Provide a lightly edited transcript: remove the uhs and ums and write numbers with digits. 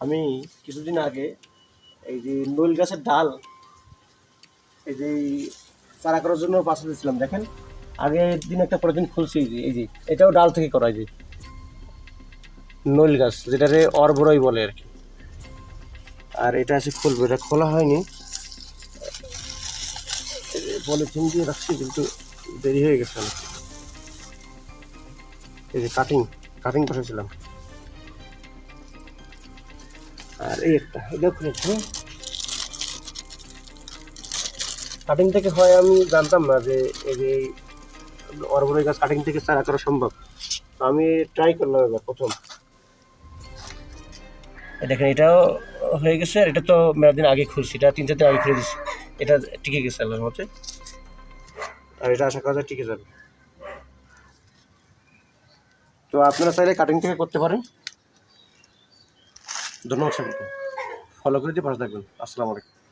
আমি কিছুদিন আগে এই যে নইল গাছের ডাল এই যে চারা করার জন্য পাশে দিয়েছিলাম, দেখেন আগের দিন একটা পরের দিন খুলছি। এই যে এটাও ডাল থেকে করা, এই যে নইল গাছ যেটারে অরবরই বলে আর কি। আর এটা আছে খুলবো, এটা খোলা হয়নি, পলিথিন দিয়ে রাখছি কিন্তু দেরি হয়ে গেছে অনেক। এই যে কাটিং কাটিং বসেছিলাম। আর এই একটা এটাও খুলেছি। কাটিং থেকে হয় আমি জানতাম না যে এই যে অরবরই গাছ কাটিং থেকে চারা করা সম্ভব। আমি ট্রাই করলাম এবার প্রথম। দেখেন এটাও হয়ে গেছে, আর এটা তো মেলা দিন আগে খুলছি, এটা 3-4 দিন আগে খুলে দিচ্ছি। এটা টিকে গেছে আল্লাহর মতে, আর এটা আশা করা যায় টিকে যাবে। তো আপনারা চাইলে কাটিং থেকে করতে পারেন। ধন্যবাদ সকলকে, ফলো করে দিয়ে পাশে থাকবেন। আসসালামু আলাইকুম।